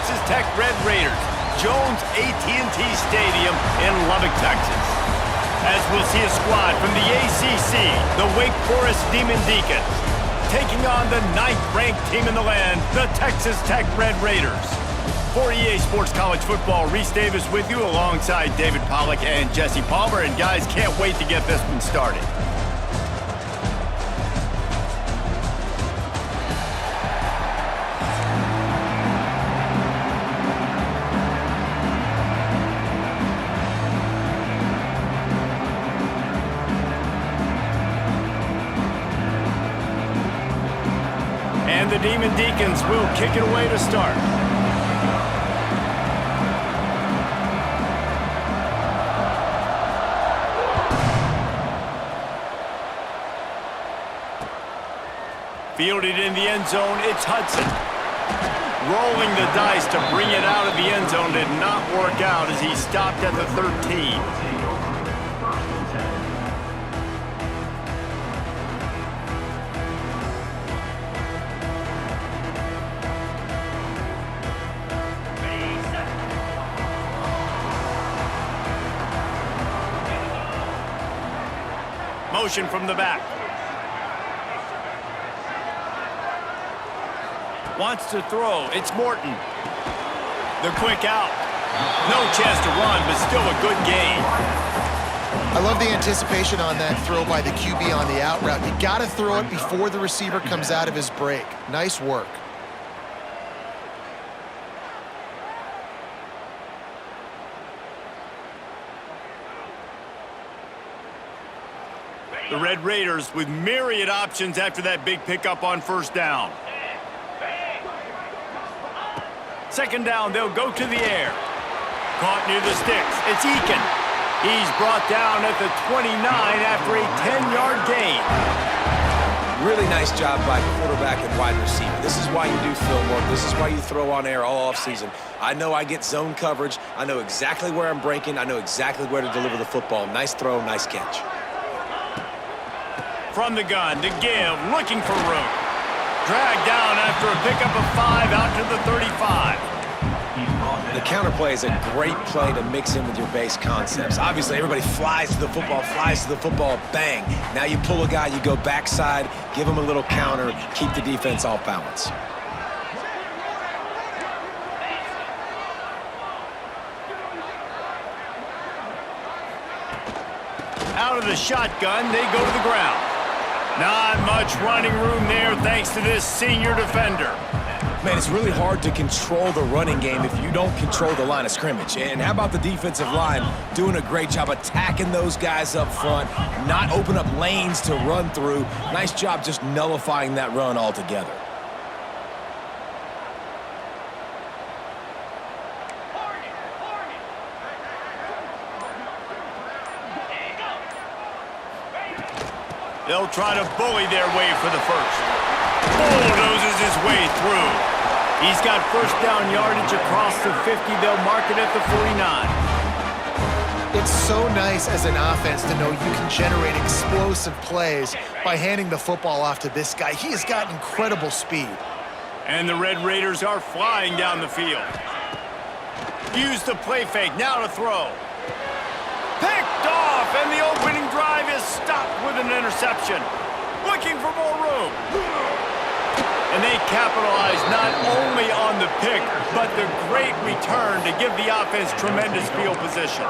Texas Tech Red Raiders, Jones AT&T Stadium in Lubbock, Texas. As we'll see a squad from the ACC, the Wake Forest Demon Deacons, taking on the 9th-ranked team in the land, the Texas Tech Red Raiders. For EA Sports College Football, Reese Davis with you alongside David Pollack and Jesse Palmer. And guys, can't wait to get this one started. And the Demon Deacons will kick it away to start. Fielded in the end zone, it's Hudson. Rolling the dice to bring it out of the end zone did not work out as he stopped at the 13. Motion from the back. Wants to throw. It's Morton. The quick out. No chance to run, but still a good gain. I love the anticipation on that throw by the QB on the out route. You got to throw it before the receiver comes out of his break. Nice work. The Red Raiders with myriad options after that big pickup on first down. Second down, they'll go to the air. Caught near the sticks. It's Eakin. He's brought down at the 29 after a 10-yard gain. Really nice job by quarterback and wide receiver. This is why you do film work. This is why you throw on air all offseason. I know I get zone coverage. I know exactly where I'm breaking. I know exactly where to deliver the football. Nice throw, nice catch. From the gun, to give, looking for room. Dragged down after a pickup of 5 out to the 35. The counter play is a great play to mix in with your base concepts. Obviously, everybody flies to the football, bang. Now you pull a guy, you go backside, give him a little counter, keep the defense off balance. Out of the shotgun, they go to the ground. Not much running room there thanks to this senior defender. Man, it's really hard to control the running game if you don't control the line of scrimmage. And how about the defensive line doing a great job attacking those guys up front, not open up lanes to run through. Nice job just nullifying that run altogether. They'll try to bully their way for the first. Bulldozes his way through. He's got first down yardage across the 50. They'll mark it at the 49. It's so nice as an offense to know you can generate explosive plays by handing the football off to this guy. He has got incredible speed. And the Red Raiders are flying down the field. Use the play fake, now to throw. Picked off, and the opening drive is stopped with an interception. Looking for more room. And they capitalize not only on the pick, but the great return to give the offense tremendous field position.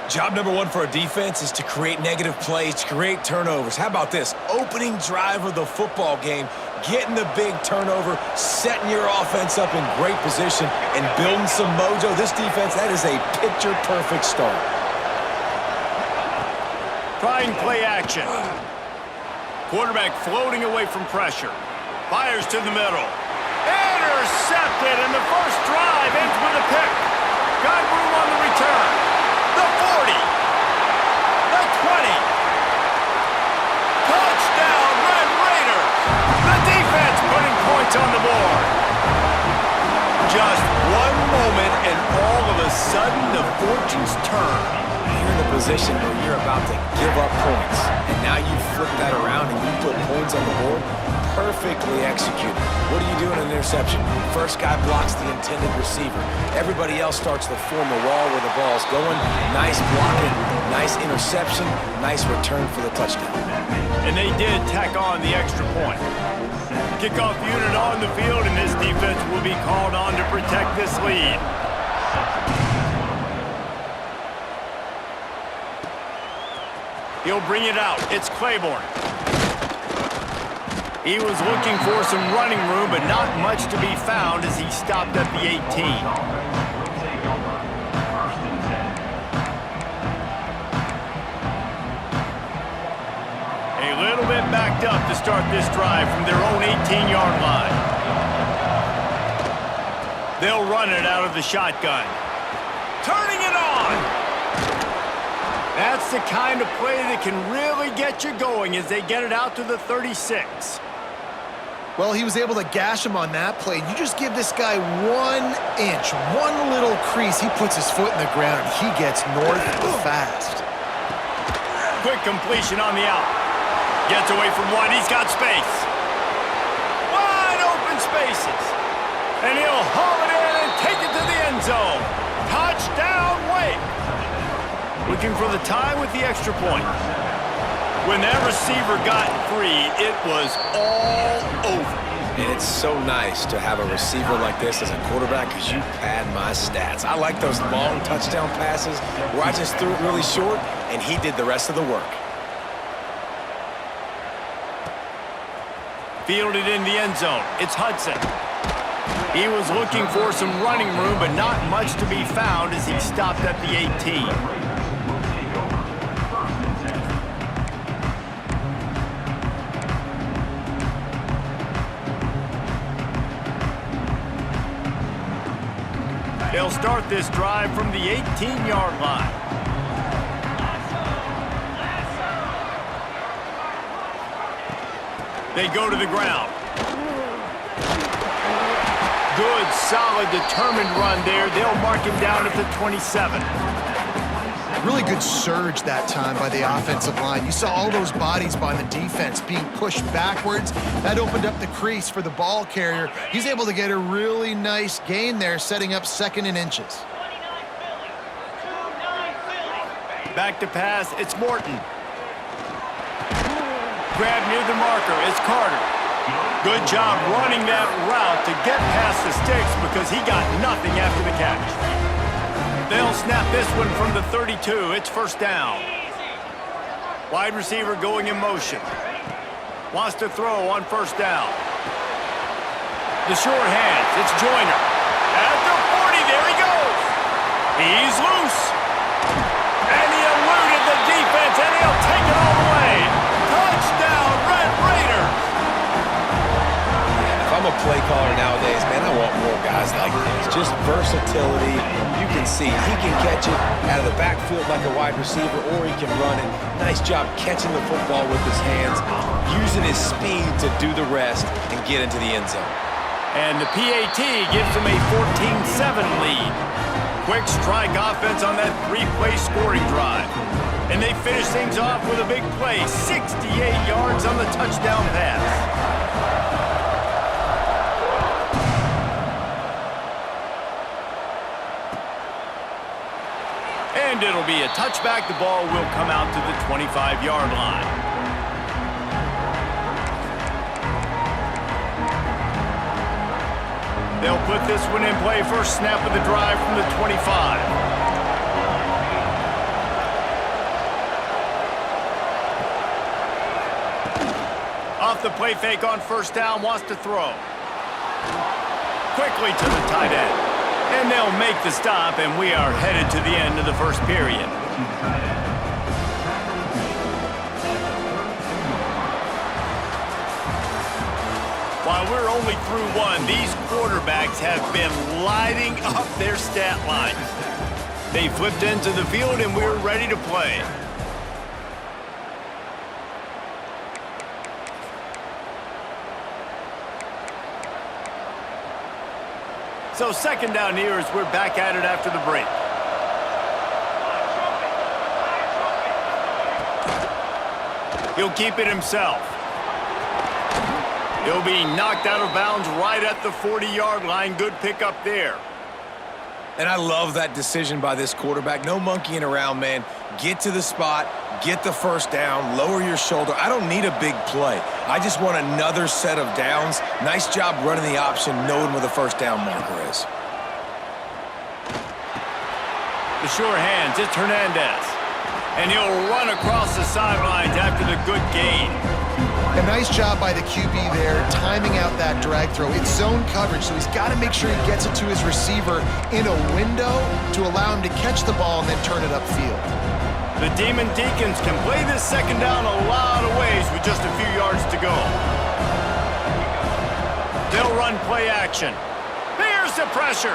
Job number one for a defense is to create negative plays, to create turnovers. How about this? Opening drive of the football game, getting the big turnover, setting your offense up in great position, and building some mojo. This defense, that is a picture-perfect start. Trying play action. Quarterback floating away from pressure. Fires to the middle. Intercepted, and the first drive ends with a pick. Got room on the return. The 40. The 20. Touchdown, Red Raiders. The defense putting points on the board. Just one moment, and all of a sudden, the fortunes turn. You're in a position where you're about to give up points, and now you flip that around and you put points on the board. Perfectly executed. What do you do in an interception? First guy blocks the intended receiver. Everybody else starts to form a wall where the ball's going. Nice blocking, nice interception, nice return for the touchdown. And they did tack on the extra point. Kickoff unit on the field, and this defense will be called on to protect this lead. He'll bring it out. It's Claiborne. He was looking for some running room, but not much to be found as he stopped at the 18. A little bit backed up to start this drive from their own 18-yard line. They'll run it out of the shotgun. Turning it on! That's the kind of play that can really get you going as they get it out to the 36. Well, he was able to gash him on that play. You just give this guy 1 inch, one little crease. He puts his foot in the ground. He gets north fast. Quick completion on the out. Gets away from one. He's got space. Wide open spaces. And he'll haul it in and take it to the end zone. Touchdown, Wake. Looking for the tie with the extra point. When that receiver got free, it was all over. And it's so nice to have a receiver like this as a quarterback because you pad my stats. I like those long touchdown passes where I just threw it really short and he did the rest of the work. Fielded in the end zone. It's Hudson. He was looking for some running room, but not much to be found as he stopped at the 18. They'll start this drive from the 18-yard line. They go to the ground. Good, solid, determined run there. They'll mark him down at the 27. Really good surge that time by the offensive line. You saw all those bodies by the defense being pushed backwards. That opened up the crease for the ball carrier. He's able to get a really nice gain there, setting up 2nd and inches. Back to pass, it's Morton. Grab near the marker, it's Carter. Good job running that route to get past the sticks because he got nothing after the catch. They'll snap this one from the 32. It's first down. Wide receiver going in motion. Wants to throw on first down. The short hands. It's Joyner. At the 40. There he goes. He's loose. And he eluded the defense, and he'll take it all the way. Touchdown, Red Raiders. If I'm a play caller nowadays, man, I want more guys like this. Just versatility. You can see he can catch it out of the backfield like a wide receiver, or he can run it. Nice job catching the football with his hands, using his speed to do the rest and get into the end zone. And the PAT gives them a 14-7 lead. Quick strike offense on that 3-play scoring drive. And they finish things off with a big play, 68 yards on the touchdown pass. And it'll be a touchback. The ball will come out to the 25-yard line. They'll put this one in play. First snap of the drive from the 25. Off the play fake on first down, wants to throw. Quickly to the tight end. And they'll make the stop, and we are headed to the end of the first period. While we're only through one, these quarterbacks have been lighting up their stat lines. They flipped into the field, and we're ready to play. So second down here as we're back at it after the break. He'll keep it himself. He'll be knocked out of bounds right at the 40-yard line. Good pickup there. And I love that decision by this quarterback. No monkeying around, man. Get to the spot, get the first down, lower your shoulder. I don't need a big play. I just want another set of downs. Nice job running the option, knowing where the first down marker is. The sure hands, it's Hernandez. And he'll run across the sidelines after the good gain. A nice job by the QB there, timing out that drag throw. It's zone coverage, so he's got to make sure he gets it to his receiver in a window to allow him to catch the ball and then turn it upfield. The Demon Deacons can play this second down a lot of ways with just a few yards to go. They'll run play action. Here's the pressure.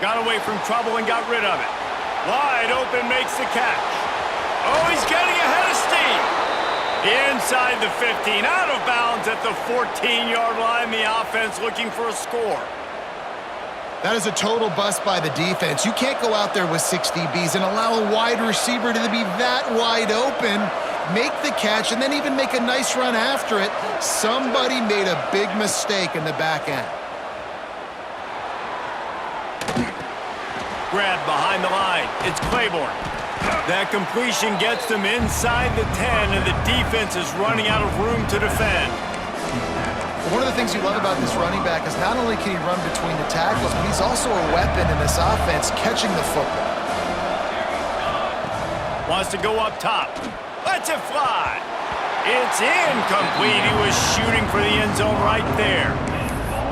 Got away from trouble and got rid of it. Wide open, makes the catch. Oh, he's getting ahead of steam. Inside the 15, out of bounds at the 14-yard line. The offense looking for a score. That is a total bust by the defense. You can't go out there with 6 DBs and allow a wide receiver to be that wide open, make the catch, and then even make a nice run after it. Somebody made a big mistake in the back end. Grab behind the line. It's Claiborne. That completion gets them inside the 10, and the defense is running out of room to defend. One of the things you love about this running back is not only can he run between the tackles, but he's also a weapon in this offense catching the football. Wants to go up top. Lets it fly. It's incomplete. He was shooting for the end zone right there.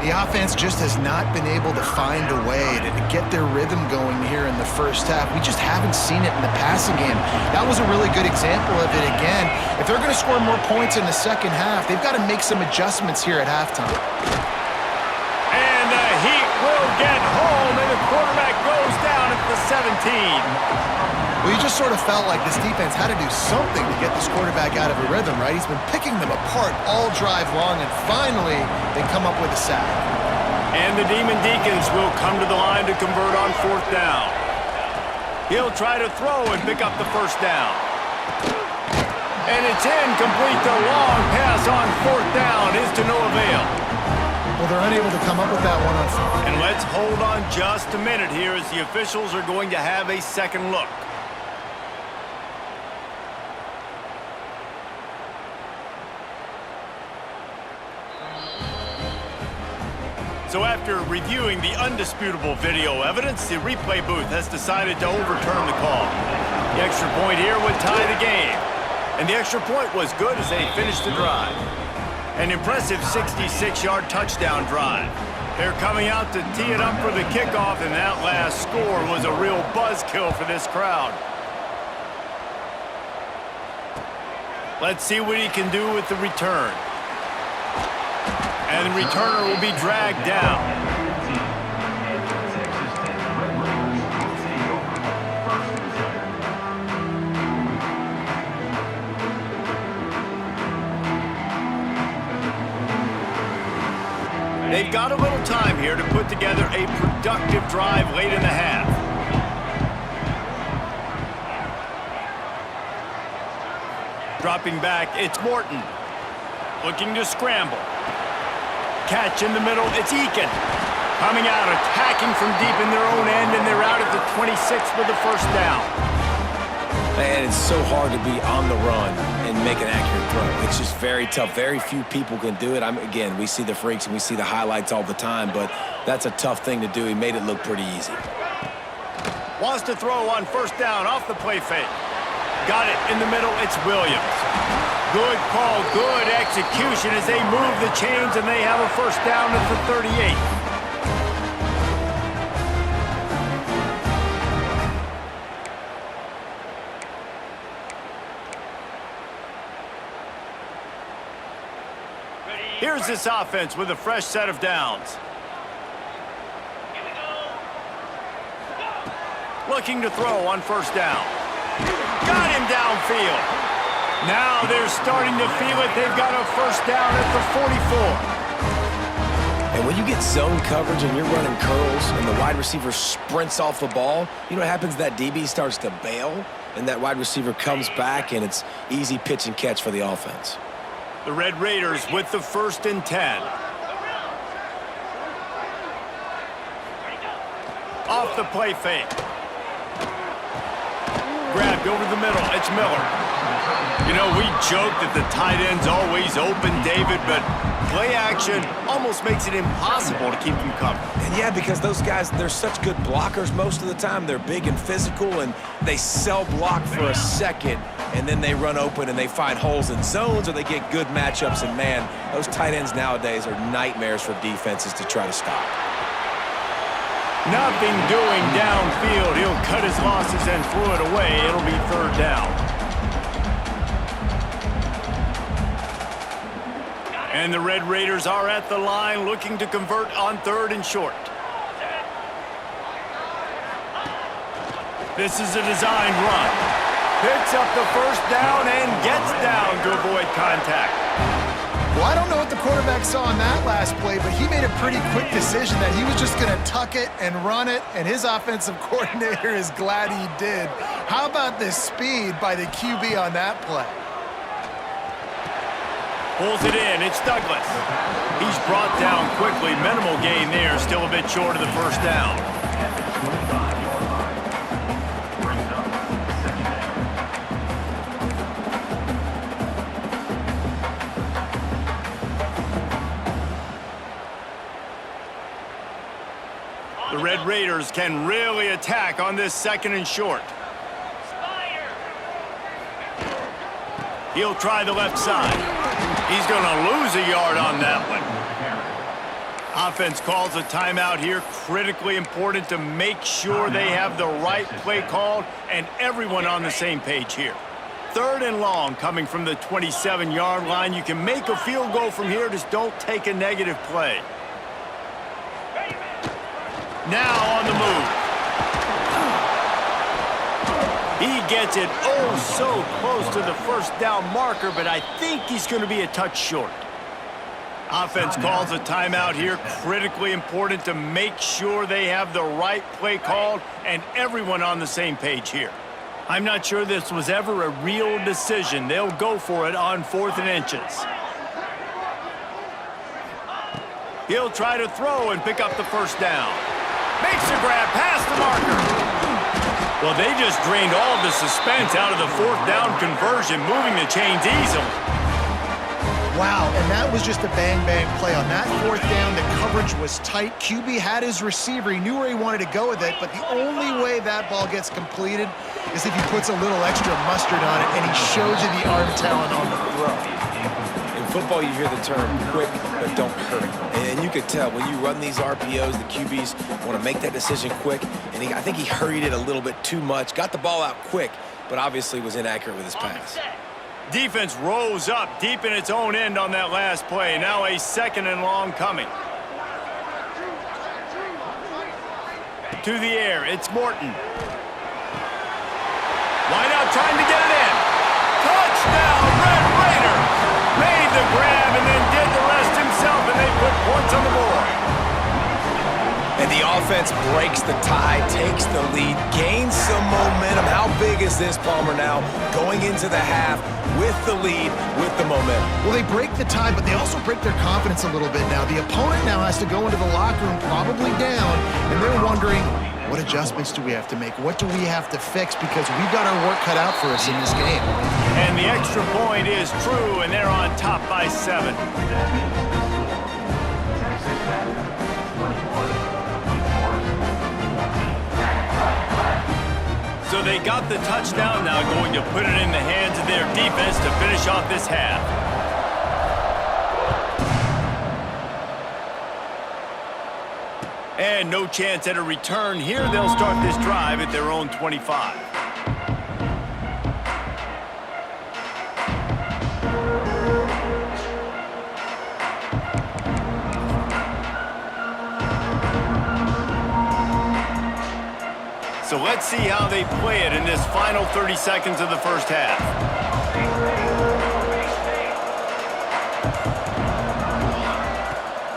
The offense just has not been able to find a way to get their rhythm going here in the first half. We just haven't seen it in the passing game. That was a really good example of it again. If they're going to score more points in the second half, they've got to make some adjustments here at halftime. And the Heat will get home, and the quarterback goes down at the 17. Well, you just sort of felt like this defense had to do something to get this quarterback out of a rhythm, right? He's been picking them apart all drive long, and finally they come up with a sack. And the Demon Deacons will come to the line to convert on 4th down. He'll try to throw and pick up the first down. And it's incomplete. The long pass on 4th down is to no avail. Well, they're unable to come up with that one on 4th. And let's hold on just a minute here as the officials are going to have a second look. So after reviewing the undisputable video evidence, the replay booth has decided to overturn the call. The extra point here would tie the game. And the extra point was good as they finished the drive. An impressive 66-yard touchdown drive. They're coming out to tee it up for the kickoff, and that last score was a real buzzkill for this crowd. Let's see what he can do with the return. And the returner will be dragged down. They've got a little time here to put together a productive drive late in the half. Dropping back, it's Morton. Looking to scramble. Catch in the middle, it's Eakin. Coming out, attacking from deep in their own end, and they're out at the 26 with the first down. Man, it's so hard to be on the run and make an accurate throw. It's just very tough. Very few people can do it. Again, we see the freaks and we see the highlights all the time, but that's a tough thing to do. He made it look pretty easy. Wants to throw on 1st down off the play fake. Got it in the middle, it's Williams. Good call, good execution as they move the chains, and they have a 1st down at the 38. Here's this offense with a fresh set of downs. Looking to throw on 1st down. Got him downfield. Now they're starting to feel it. They've got a 1st down at the 44. And when you get zone coverage and you're running curls and the wide receiver sprints off the ball, you know what happens? That DB starts to bail. and that wide receiver comes back, and it's easy pitch and catch for the offense. The Red Raiders with the 1st and 10. Off the play fake. Grabbed over the middle. It's Miller. You know, we joke that the tight end's always open, David, but play action almost makes it impossible to keep them covered. And yeah, because those guys, they're such good blockers most of the time. They're big and physical, and they sell block for a second, and then they run open and they find holes in zones, or they get good matchups. And man, those tight ends nowadays are nightmares for defenses to try to stop. Nothing doing downfield. He'll cut his losses and throw it away. It'll be 3rd down. And the Red Raiders are at the line looking to convert on 3rd and short. This is a designed run. Picks up the 1st down and gets down to avoid contact. Well, I don't know what the quarterback saw on that last play, but he made a pretty quick decision that he was just going to tuck it and run it, and his offensive coordinator is glad he did. How about the speed by the QB on that play? Pulls it in. It's Douglas. He's brought down quickly. Minimal gain there. Still a bit short of the 1st down. The Red Raiders can really attack on this 2nd and short. He'll try the left side. He's going to lose a yard on that one. Offense calls a timeout here. Critically important to make sure they have the right play called and everyone on the same page here. 3rd and long coming from the 27-yard line. You can make a field goal from here. Just don't take a negative play. Now on the move. He gets it so close to the 1st down marker, but I think he's going to be a touch short. Offense calls a timeout here. Critically important to make sure they have the right play called and everyone on the same page here. I'm not sure this was ever a real decision. They'll go for it on 4th and inches. He'll try to throw and pick up the 1st down. Makes the grab past the marker. Well, they just drained all of the suspense out of the 4th down conversion, moving the chains easily. Wow, and that was just a bang-bang play. On that 4th down, the coverage was tight. QB had his receiver. He knew where he wanted to go with it, but the only way that ball gets completed is if he puts a little extra mustard on it, and he shows you the arm talent on the throw. In football, you hear the term quick, but don't hurry. And you could tell when you run these RPOs, the QBs want to make that decision quick. And I think he hurried it a little bit too much. Got the ball out quick, but obviously was inaccurate with his pass. Defense rose up deep in its own end on that last play. Now a 2nd and long coming. To the air, it's Morton. Wide out trying to get it in. Touchdown, Red Raiders! Made the grab and then did the rest himself, and they put points on the board. And the offense breaks the tie, takes the lead, gains some momentum. How big is this, Palmer, now? Going into the half with the lead, with the momentum. Well, they break the tie, but they also break their confidence a little bit now. The opponent now has to go into the locker room probably down, and they're wondering, what adjustments do we have to make? What do we have to fix? Because we've got our work cut out for us in this game. And the extra point is true, and they're on top by 7. So they got the touchdown, now going to put it in the hands of their defense to finish off this half. And no chance at a return here. They'll start this drive at their own 25. So let's see how they play it in this final 30 seconds of the first half.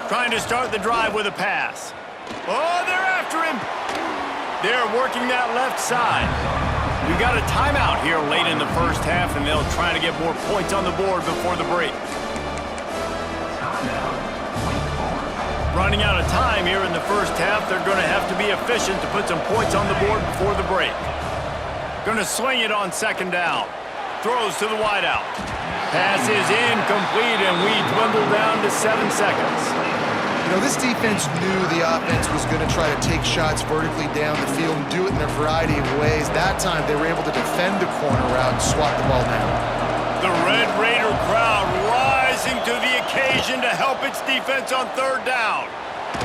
Trying to start the drive with a pass. Oh, they're after him. They're working that left side. We got a timeout here late in the first half, and they'll try to get more points on the board before the break. Running out of time here in the first half, they're going to have to be efficient to put some points on the board before the break. Going to swing it on second down. Throws to the wideout. Pass is incomplete, and we dwindle down to 7 seconds. You know, this defense knew the offense was going to try to take shots vertically down the field and do it in a variety of ways. That time, they were able to defend the corner route and swat the ball down. The Red Raider crowd rising to the occasion to help its defense on third down.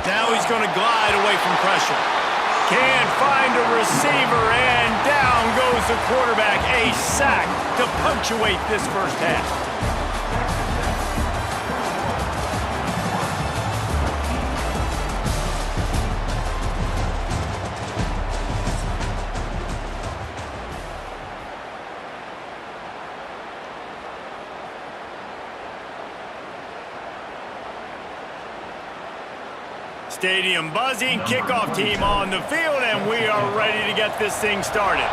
Now he's going to glide away from pressure. Can't find a receiver, and down goes the quarterback. A sack to punctuate this first half. Stadium buzzing, kickoff team on the field, and we are ready to get this thing started.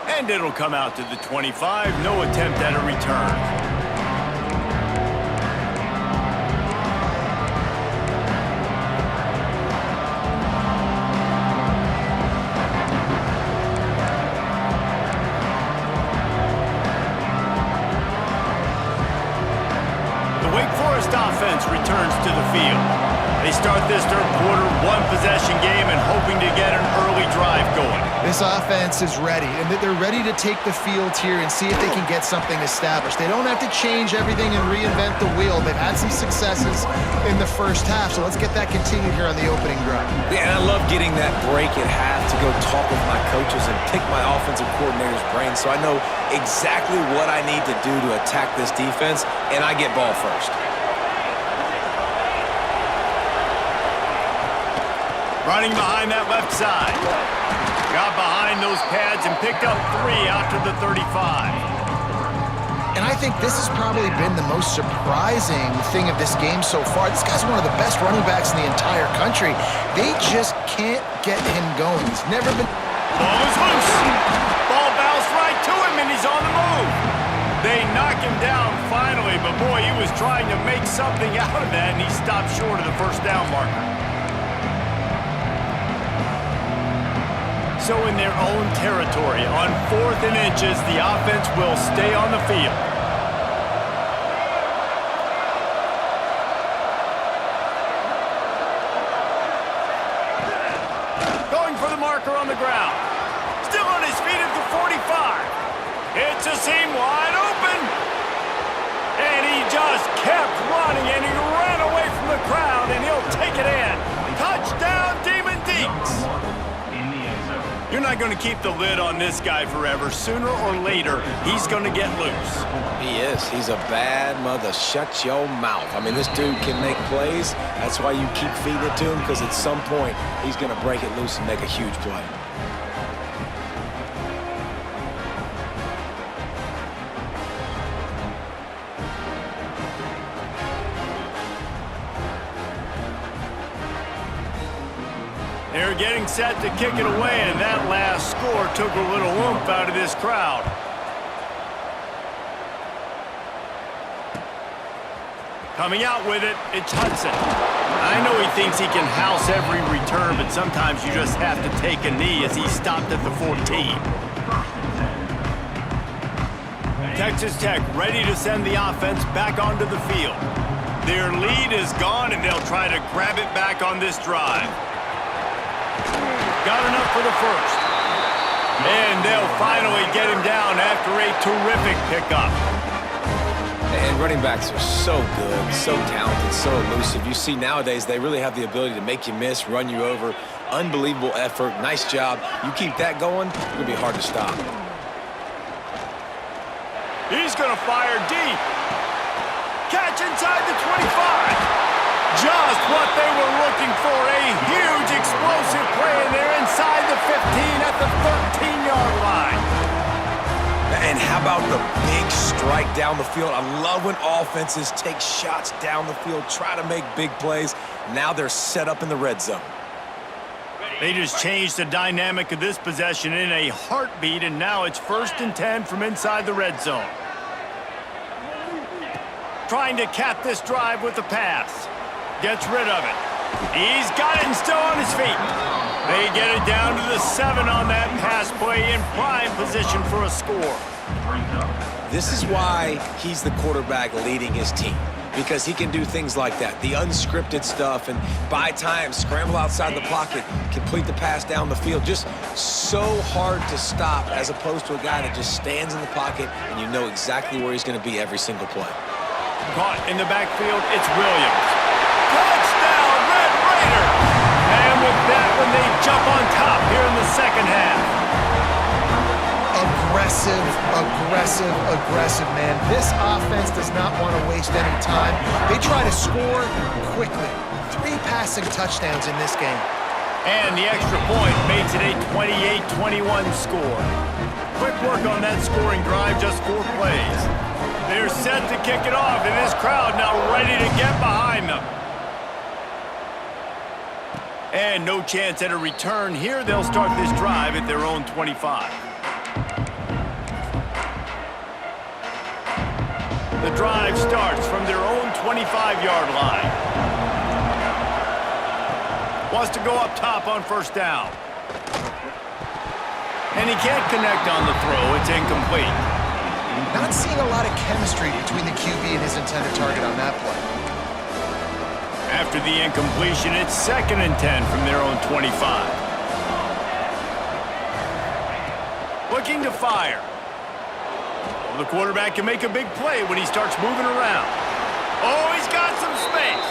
And it'll come out to the 25, no attempt at a return. Forrest offense returns to the field. They start this third quarter one-possession game and hoping to get an early drive going. This offense is ready, and they're ready to take the field here and see if they can get something established. They don't have to change everything and reinvent the wheel. They've had some successes in the first half, so let's get that continued here on the opening drive. Yeah, and I love getting that break at half to go talk with my coaches and pick my offensive coordinator's brain so I know exactly what I need to do to attack this defense, and I get ball first. Running behind that left side. Got behind those pads and picked up 3 out to the 35. And I think this has probably been the most surprising thing of this game so far. This guy's one of the best running backs in the entire country. They just can't get him going. He's never been... Ball is loose. Ball bounced right to him, and he's on the move. They knock him down finally, but boy, he was trying to make something out of that, and he stopped short of the first down marker. So in their own territory, on 4th and inches, the offense will stay on the field. Going for the marker on the ground. Still on his feet at the 45. It's a seam wide open. And he just kept running, and he ran away from the crowd, and he'll take it in. Touchdown, Demon Deeks. You're not going to keep the lid on this guy forever. Sooner or later, he's going to get loose. He is. He's a bad mother. Shut your mouth. I mean, this dude can make plays. That's why you keep feeding it to him, because at some point, he's going to break it loose and make a huge play. They're getting set to kick it away, and that last score took a little oomph out of this crowd. Coming out with it, it's Hudson. I know he thinks he can house every return, but sometimes you just have to take a knee as he stopped at the 14. Texas Tech ready to send the offense back onto the field. Their lead is gone, and they'll try to grab it back on this drive. Got enough for the first. And they'll finally get him down after a terrific pickup. And running backs are so good, so talented, so elusive. You see nowadays they really have the ability to make you miss, run you over. Unbelievable effort. Nice job. You keep that going, it's going to be hard to stop. He's going to fire deep. Catch inside the 25. Just what they were looking for, a huge explosive play, and they're inside the 15 at the 13-yard line. And how about the big strike down the field? I love when offenses take shots down the field, try to make big plays. Now they're set up in the red zone. They just changed the dynamic of this possession in a heartbeat, and now it's 1st and 10 from inside the red zone. Trying to cap this drive with a pass. Gets rid of it. He's got it and still on his feet. They get it down to the 7 on that pass play in prime position for a score. This is why he's the quarterback leading his team, because he can do things like that, the unscripted stuff, and buy time, scramble outside the pocket, complete the pass down the field. Just so hard to stop as opposed to a guy that just stands in the pocket and you know exactly where he's going to be every single play. Caught in the backfield, it's Williams. Touchdown, Red Raiders! And with that one, they jump on top here in the second half. Aggressive, man. This offense does not want to waste any time. They try to score quickly. 3 passing touchdowns in this game. And the extra point makes it a 28-21 score. Quick work on that scoring drive, just 4 plays. They're set to kick it off, and this crowd now ready to get behind them. And no chance at a return here. They'll start this drive at their own 25. The drive starts from their own 25-yard line. Wants to go up top on 1st down. And he can't connect on the throw. It's incomplete. Not seeing a lot of chemistry between the QB and his intended target on that play. After the incompletion, it's 2nd and 10 from their own 25. Looking to fire. Well, the quarterback can make a big play when he starts moving around. Oh, he's got some space.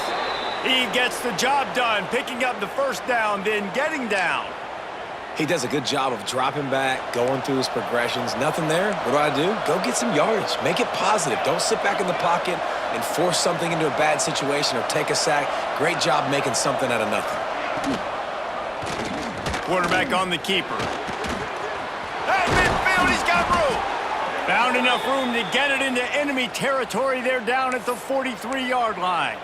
He gets the job done, picking up the 1st down, then getting down. He does a good job of dropping back, going through his progressions. Nothing there. What do? Go get some yardage. Make it positive. Don't sit back in the pocket and force something into a bad situation or take a sack. Great job making something out of nothing. Quarterback on the keeper. At midfield, he's got room. Found enough room to get it into enemy territory. They're down at the 43-yard line.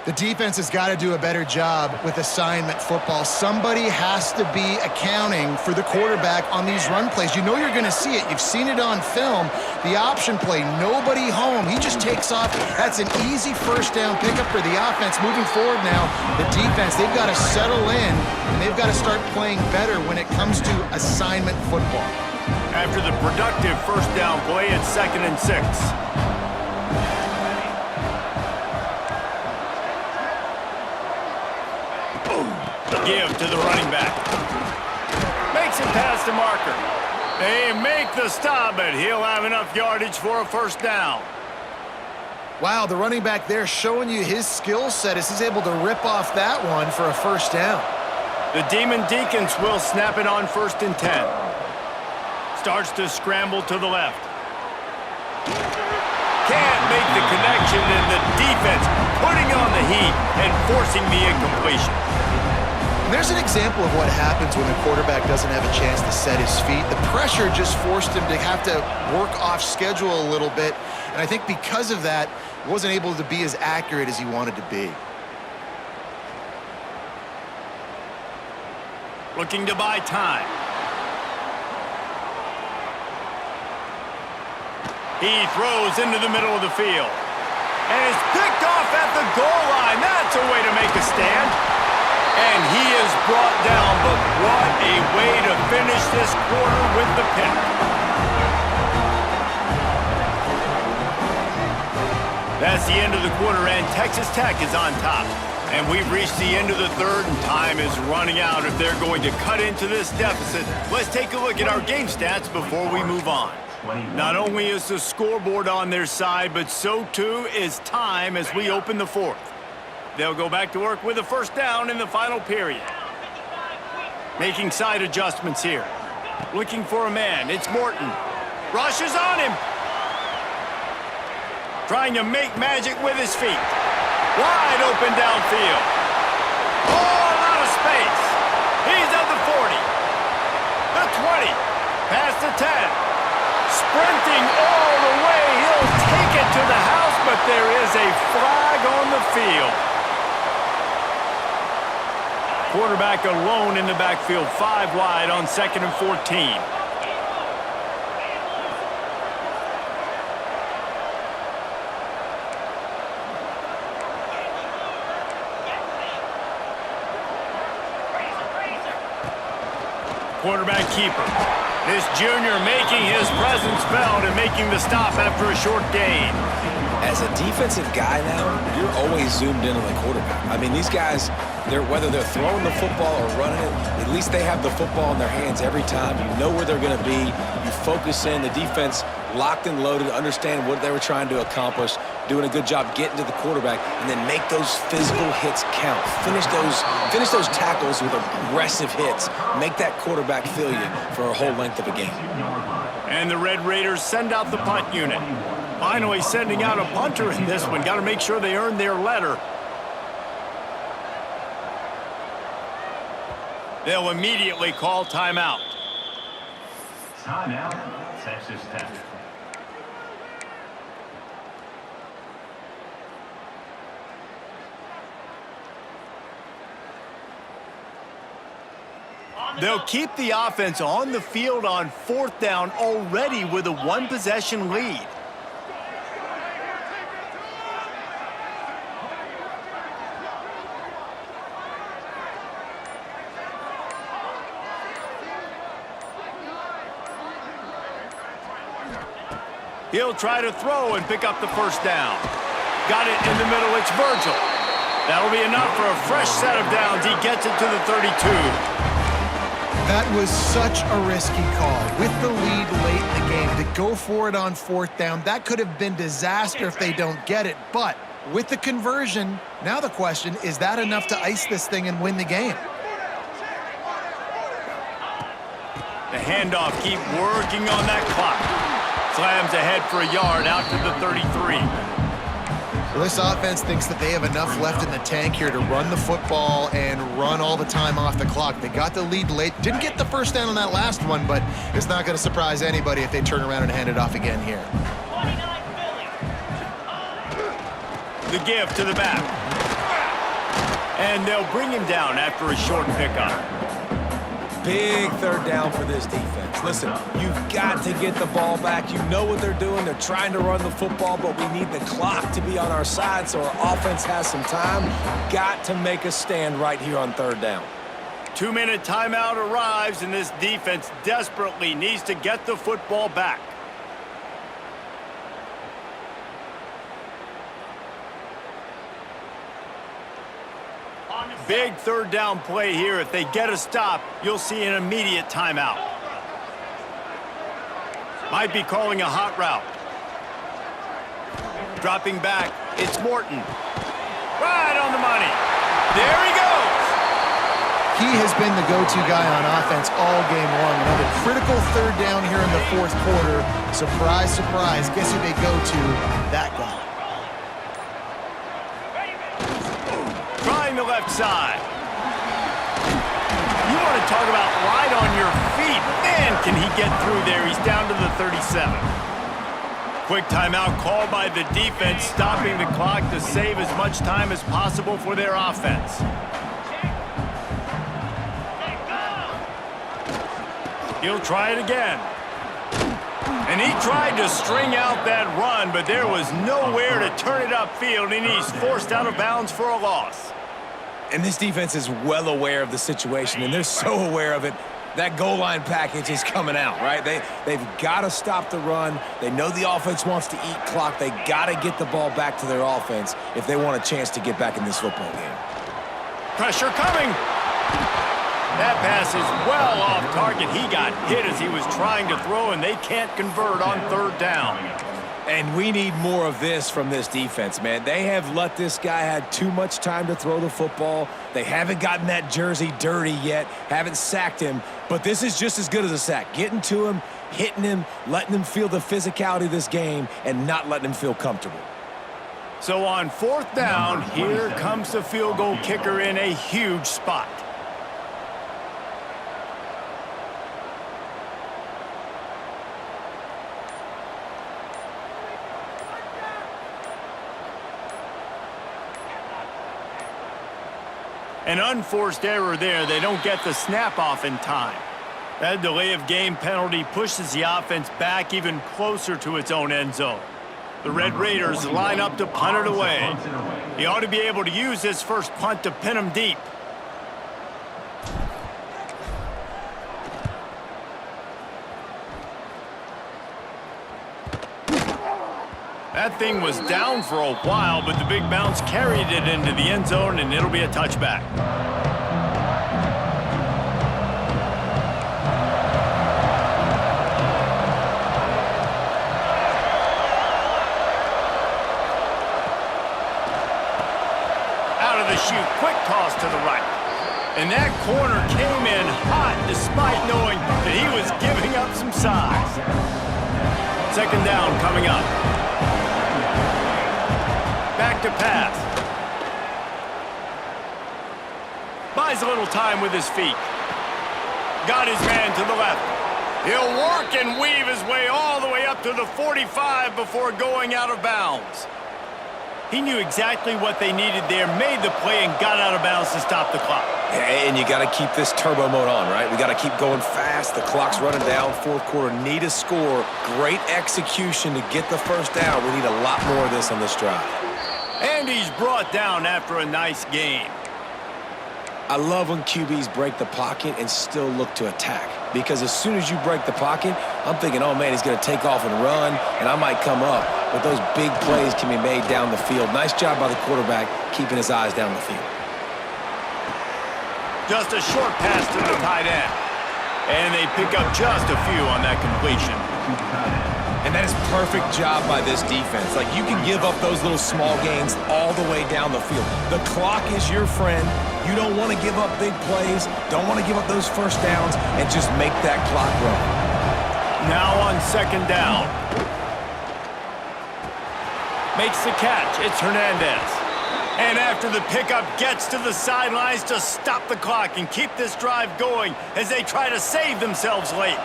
The defense has got to do a better job with assignment football. Somebody has to be accounting for the quarterback on these run plays. You know you're going to see it. You've seen it on film. The option play, nobody home. He just takes off. That's an easy 1st down pickup for the offense. Moving forward now, the defense, they've got to settle in, and they've got to start playing better when it comes to assignment football. After the productive 1st down play, it's 2nd and 6. Give to the running back. Makes it past the marker. They make the stop, but he'll have enough yardage for a 1st down. Wow, the running back there showing you his skill set as he's able to rip off that one for a 1st down. The Demon Deacons will snap it on 1st and 10. Starts to scramble to the left. Can't make the connection, and the defense putting on the heat and forcing the incompletion. And there's an example of what happens when the quarterback doesn't have a chance to set his feet. The pressure just forced him to have to work off schedule a little bit. And I think because of that, he wasn't able to be as accurate as he wanted to be. Looking to buy time. He throws into the middle of the field. And is picked off at the goal line. That's a way to make a stand. And he is brought down, but what a way to finish this quarter with the pick. That's the end of the quarter, and Texas Tech is on top. And we've reached the end of the 3rd, and time is running out if they're going to cut into this deficit. Let's take a look at our game stats before we move on. Not only is the scoreboard on their side, but so too is time as we open the 4th. They'll go back to work with a 1st down in the final period. Making side adjustments here. Looking for a man. It's Morton. Rushes on him. Trying to make magic with his feet. Wide open downfield. Oh, a lot of space. He's at the 40. The 20. Past the 10. Sprinting all the way. He'll take it to the house, but there is a flag on the field. Quarterback alone in the backfield, 5 wide on 2nd and 14. Quarterback keeper. This junior making his presence felt and making the stop after a short gain. As a defensive guy now, you're always zoomed in on the quarterback. I mean, these guys, whether they're throwing the football or running it, at least they have the football in their hands every time. You know where they're going to be. You focus in. The defense locked and loaded, understand what they were trying to accomplish, doing a good job getting to the quarterback, and then make those physical hits count. Finish those tackles with aggressive hits. Make that quarterback feel you for a whole length of a game. And the Red Raiders send out the punt unit. Finally sending out a punter in this one. Got to make sure they earn their letter. They'll immediately call timeout. Timeout, Texas Tech. They'll keep the offense on the field on 4th down already with a 1-possession lead. He'll try to throw and pick up the 1st down. Got it in the middle, it's Virgil. That'll be enough for a fresh set of downs. He gets it to the 32. That was such a risky call. With the lead late in the game, to go for it on 4th down, that could have been disaster if they don't get it. But with the conversion, now the question, is that enough to ice this thing and win the game? The handoff, keep working on that clock. Slams ahead for a yard out to the 33. Well, this offense thinks that they have enough left in the tank here to run the football and run all the time off the clock. They got the lead late. Didn't get the 1st down on that last one, but it's not going to surprise anybody if they turn around and hand it off again here. The give to the back. And they'll bring him down after a short pickup. Big 3rd down for this defense. Listen, you've got to get the ball back. You know what they're doing. They're trying to run the football, but we need the clock to be on our side so our offense has some time. Got to make a stand right here on 3rd down. 2-minute timeout arrives, and this defense desperately needs to get the football back. Big 3rd down play here. If they get a stop, you'll see an immediate timeout. Might be calling a hot route. Dropping back, it's Morton. Right on the money. There he goes. He has been the go-to guy on offense all game long. Another critical 3rd down here in the 4th quarter. Surprise, surprise. Guess who they go to? That guy. Trying the left side. You want to talk about light on your feet. Man, can he get through there. He's down to the 37. Quick timeout called by the defense, stopping the clock to save as much time as possible for their offense. He'll try it again. And he tried to string out that run, but there was nowhere to turn it upfield, and he's forced out of bounds for a loss. And this defense is well aware of the situation, and they're so aware of it. That goal line package is coming out, right? They've got to stop the run. They know the offense wants to eat clock. They got to get the ball back to their offense if they want a chance to get back in this football game. Pressure coming. That pass is well off target. He got hit as he was trying to throw, and they can't convert on 3rd down. And we need more of this from this defense, man. They have let this guy have too much time to throw the football. They haven't gotten that jersey dirty yet, haven't sacked him. But this is just as good as a sack. Getting to him, hitting him, letting him feel the physicality of this game, and not letting him feel comfortable. So on 4th down, here comes the field goal kicker in a huge spot. An unforced error there. They don't get the snap off in time. That delay of game penalty pushes the offense back even closer to its own end zone. The Red Raiders line up to punt it away. He ought to be able to use this first punt to pin him deep. That thing was down for a while, but the big bounce carried it into the end zone, and it'll be a touchback. Out of the chute, quick toss to the right. And that corner came in hot despite knowing that he was giving up some size. Second down coming up. Back to pass. Buys a little time with his feet. Got his man to the left. He'll work and weave his way all the way up to the 45 before going out of bounds. He knew exactly what they needed there, made the play, and got out of bounds to stop the clock. And you got to keep this turbo mode on, right? We got to keep going fast. The clock's running down. Fourth quarter, need a score. Great execution to get the first down. We need a lot more of this on this drive. And he's brought down after a nice gain. I love when QBs break the pocket and still look to attack. Because as soon as you break the pocket, I'm thinking, oh, man, he's going to take off and run, and I might come up. But those big plays can be made down the field. Nice job by the quarterback keeping his eyes down the field. Just a short pass to the tight end. And they pick up just a few on that completion. And that is perfect job by this defense. Like, you can give up those little small gains all the way down the field. The clock is your friend. You don't want to give up big plays, don't want to give up those first downs, and just make that clock run. Now on second down. Makes the catch. It's Hernandez. And after the pickup, gets to the sidelines to stop the clock and keep this drive going as they try to save themselves late.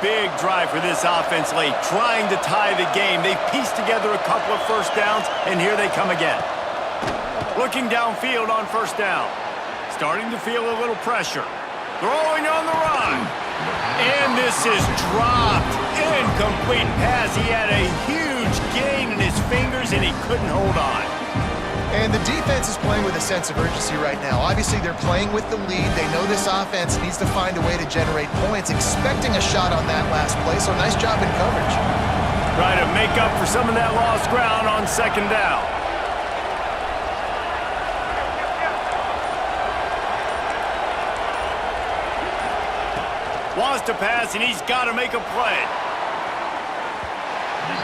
Big drive for this offense late, trying to tie the game. They pieced together a couple of first downs, and here they come again. Looking downfield on first down. Starting to feel a little pressure. Throwing on the run. And this is dropped. Incomplete pass. He had a huge gain in his fingers, and he couldn't hold on. And the defense is playing with a sense of urgency right now. Obviously, they're playing with the lead. They know this offense needs to find a way to generate points, expecting a shot on that last play, so nice job in coverage. Try to make up for some of that lost ground on second down. Wants to pass, and he's got to make a play.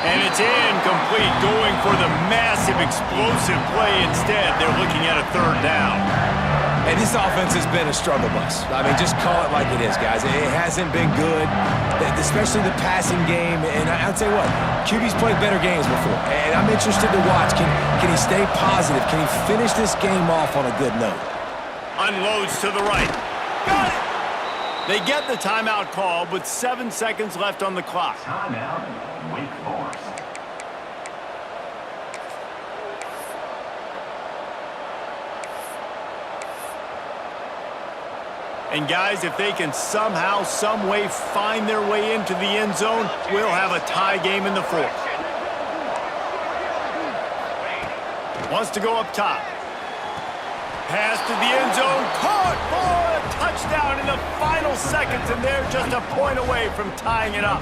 And it's incomplete, going for the massive, explosive play instead. They're looking at a third down. And this offense has been a struggle bus. I mean, just call it like it is, guys. It hasn't been good, especially the passing game. And I'd say what? QB's played better games before. And I'm interested to watch. Can he stay positive? Can he finish this game off on a good note? Unloads to the right. Got it! They get the timeout call with 7 seconds left on the clock. Timeout, Wake Forest. And guys, if they can somehow, some way find their way into the end zone, we'll have a tie game in the fourth. Wants to go up top. Pass to the end zone, caught for a touchdown in the final seconds, and they're just a point away from tying it up.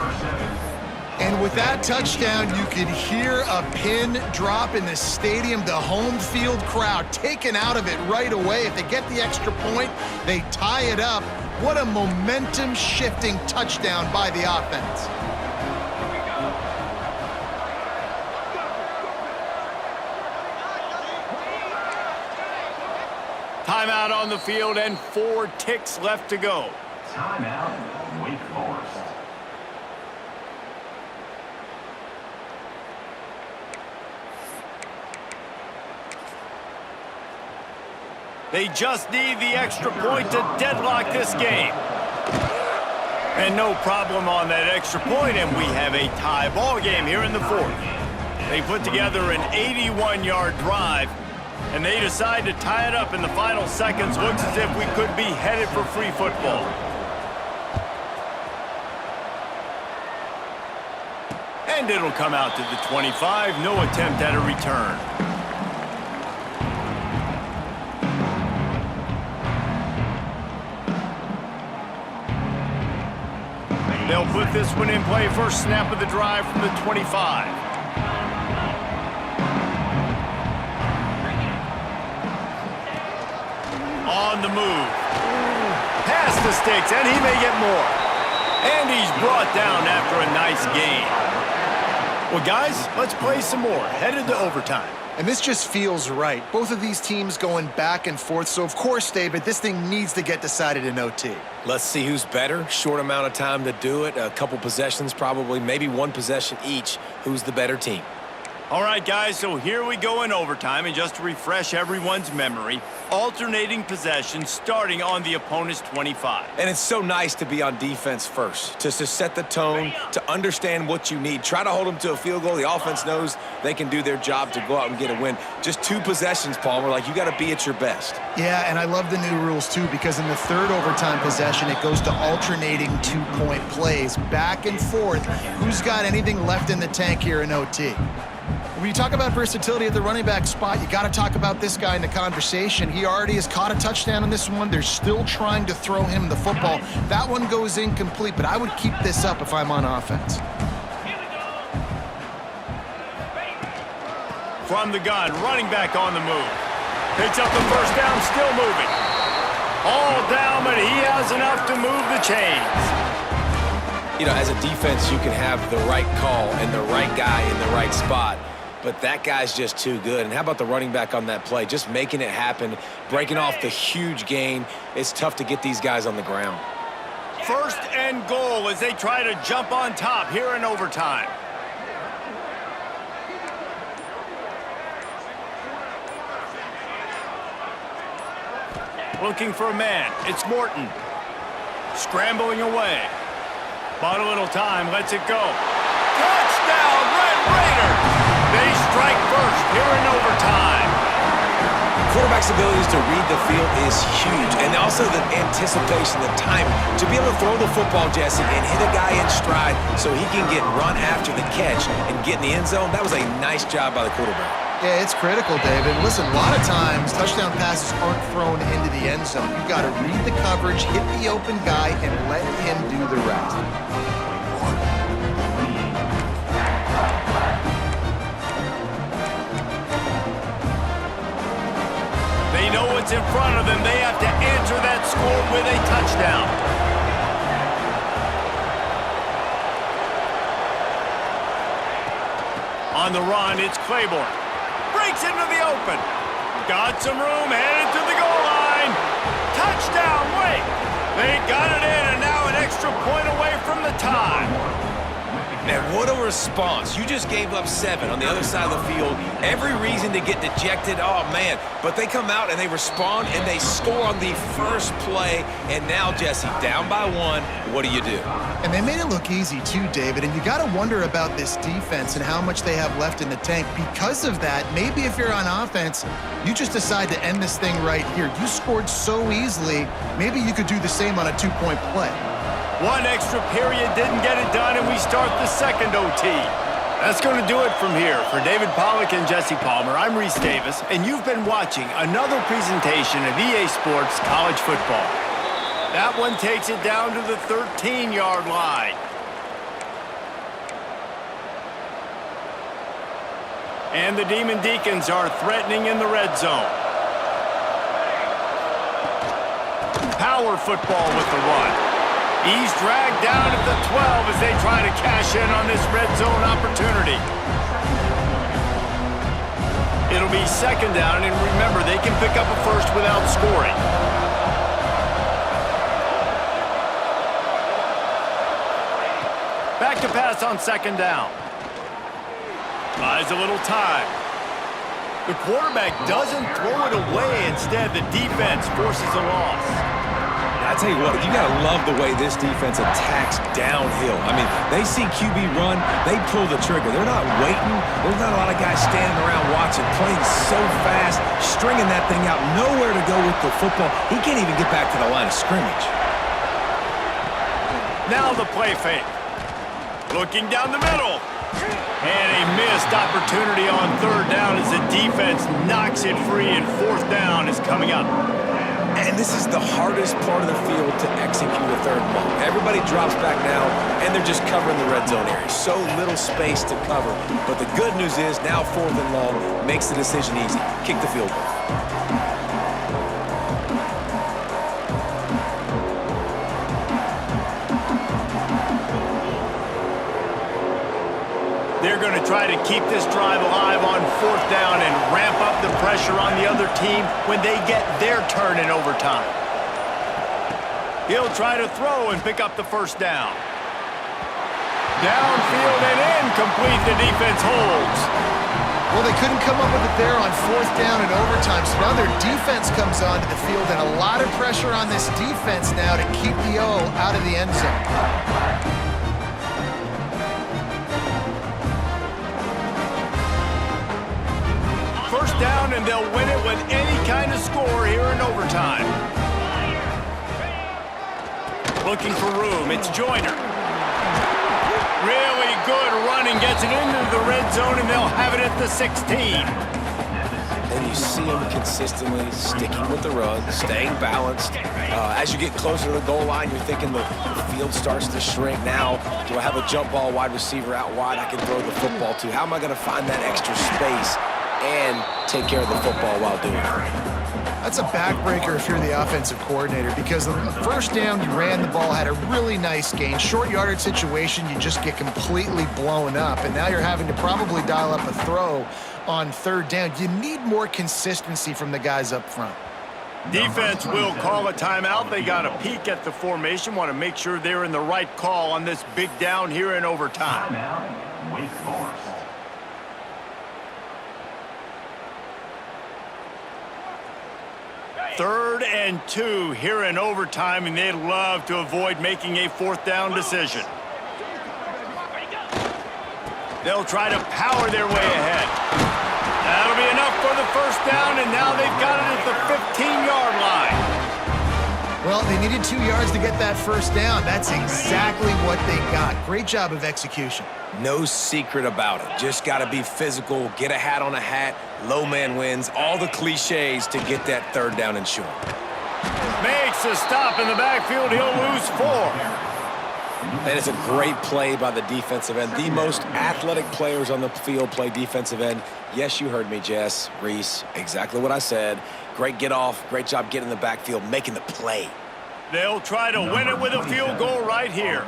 And with that touchdown, you could hear a pin drop in the stadium. The home field crowd taken out of it right away. If they get the extra point, they tie it up. What a momentum-shifting touchdown by the offense. Timeout on the field and 4 ticks left to go. Timeout, Wake Forest. They just need the extra point to deadlock this game. And no problem on that extra point, and we have a tie ball game here in the fourth. They put together an 81-yard drive. And they decide to tie it up in the final seconds. Looks as if we could be headed for free football. And it'll come out to the 25. No attempt at a return. They'll put this one in play. First snap of the drive from the 25. On the move. Past the sticks, and he may get more. And he's brought down after a nice gain. Well, guys, let's play some more. Headed to overtime. And this just feels right. Both of these teams going back and forth. So, of course, David, this thing needs to get decided in OT. Let's see who's better. Short amount of time to do it. A couple possessions probably. Maybe one possession each. Who's the better team? All right, guys, so here we go in overtime. And just to refresh everyone's memory, alternating possessions starting on the opponent's 25. And it's so nice to be on defense first, to set the tone, to understand what you need. Try to hold them to a field goal. The offense knows they can do their job to go out and get a win. Just 2 possessions, Palmer. Like, you got to be at your best. Yeah, and I love the new rules, too, because in the third overtime possession, it goes to alternating 2-point plays, back and forth. Who's got anything left in the tank here in OT? When you talk about versatility at the running back spot, you got to talk about this guy in the conversation. He already has caught a touchdown on this one. They're still trying to throw him the football. That one goes incomplete, but I would keep this up if I'm on offense. From the gun, running back on the move. Picks up the first down, still moving. All down, but he has enough to move the chains. You know, as a defense, you can have the right call and the right guy in the right spot, but that guy's just too good. And how about the running back on that play? Just making it happen, breaking off the huge gain. It's tough to get these guys on the ground. First and goal as they try to jump on top here in overtime. Looking for a man. It's Morton. Scrambling away. Bought a little time. Lets it go. Touchdown, Red Raiders! They strike first here in overtime. Quarterback's abilities to read the field is huge, and also the anticipation, the timing. To be able to throw the football, Jesse, and hit a guy in stride so he can get run after the catch and get in the end zone, that was a nice job by the quarterback. Yeah, it's critical, David. Listen, a lot of times touchdown passes aren't thrown into the end zone. You've got to read the coverage, hit the open guy, and let him do the rest. They know what's in front of them. They have to answer that score with a touchdown. On the run, it's Claiborne. Breaks into the open. Got some room, headed to the goal line. Touchdown, Wake. They got it in, and now an extra point away from the tie. Man, what a response. You just gave up 7 on the other side of the field. Every reason to get dejected. Oh, man. But they come out and they respond and they score on the first play. And now, Jesse, down by 1. What do you do? And they made it look easy too, David. And you got to wonder about this defense and how much they have left in the tank. Because of that, maybe if you're on offense, you just decide to end this thing right here. You scored so easily, maybe you could do the same on a 2-point play. One extra period didn't get it done, and we start the second OT. That's going to do it from here. For David Pollack and Jesse Palmer, I'm Reese Davis, and you've been watching another presentation of EA Sports College Football. That one takes it down to the 13-yard line. And the Demon Deacons are threatening in the red zone. Power football with the run. He's dragged down at the 12 as they try to cash in on this red zone opportunity. It'll be second down, and remember, they can pick up a first without scoring. Back to pass on second down. Buys a little time. The quarterback doesn't throw it away. Instead, the defense forces a loss. I tell you what, you got to love the way this defense attacks downhill. I mean, they see QB run, they pull the trigger. They're not waiting. There's not a lot of guys standing around watching, playing so fast, stringing that thing out, nowhere to go with the football. He can't even get back to the line of scrimmage. Now the play fake. Looking down the middle. And a missed opportunity on third down as the defense knocks it free, and fourth down is coming up. And this is the hardest part of the field to execute a third and long. Everybody drops back now, and they're just covering the red zone area. So little space to cover. But the good news is now fourth and long makes the decision easy. Kick the field goal. They're going to try to keep this drive alive on fourth down and ramp up the pressure on the other team when they get their turn in overtime. He'll try to throw and pick up the first down. Downfield and incomplete. The defense holds. Well, they couldn't come up with it there on fourth down and overtime, so now their defense comes onto the field, and a lot of pressure on this defense now to keep the O out of the end zone. First down, and they'll win it with any kind of score here in overtime. Looking for room, it's Joyner. Really good running, gets it into the red zone, and they'll have it at the 16. And you see him consistently sticking with the run, staying balanced. As you get closer to the goal line, you're thinking the field starts to shrink. Now, do I have a jump ball wide receiver out wide I can throw the football to? How am I going to find that extra space and take care of the football while doing it? That's a backbreaker if you're the offensive coordinator, because the first down you ran the ball, had a really nice gain. Short yardage situation, you just get completely blown up, and now you're having to probably dial up a throw on third down. You need more consistency from the guys up front. Defense will call a timeout. They got a peek at the formation, want to make sure they're in the right call on this big down here in overtime. Timeout, Wake Forest. Third and 2 here in overtime, and they'd love to avoid making a fourth down decision. They'll try to power their way ahead. That'll be enough for the first down, and now they've got it at the 15-yard line. Well, they needed 2 yards to get that first down. That's exactly what they got. Great job of execution. No secret about it. Just got to be physical, get a hat on a hat, low man wins, all the cliches to get that third down and short. Makes a stop in the backfield. He'll lose 4. And it's a great play by the defensive end. The most athletic players on the field play defensive end. Yes, you heard me, Jess, Reese, exactly what I said. Great get off, great job getting in the backfield, making the play. They'll try to win it with a field goal right here.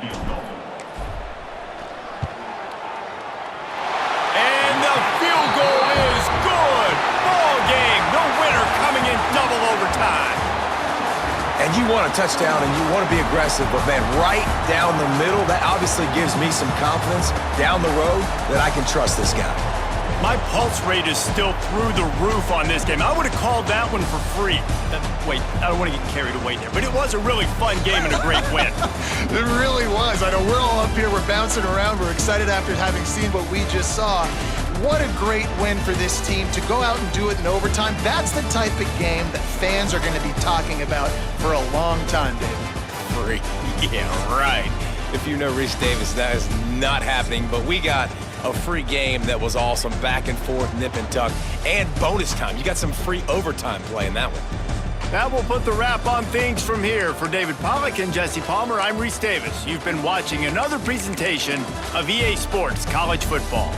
And the field goal is good. Ball game. The winner coming in double overtime. And you want a touchdown and you want to be aggressive, but man, right down the middle, that obviously gives me some confidence down the road that I can trust this guy. My pulse rate is still through the roof on this game. I would have called that one for free. Wait, I don't want to get carried away there, but it was a really fun game and a great win. It really was. I know we're all up here, we're bouncing around, we're excited after having seen what we just saw. What a great win for this team to go out and do it in overtime. That's the type of game that fans are going to be talking about for a long time, David. Free. Yeah, right. If you know Reese Davis, that is not happening, but we got a free game that was awesome, back and forth, nip and tuck, and bonus time. You got some free overtime play in that one. That will put the wrap on things from here. For David Pollack and Jesse Palmer, I'm Reese Davis. You've been watching another presentation of EA Sports College Football.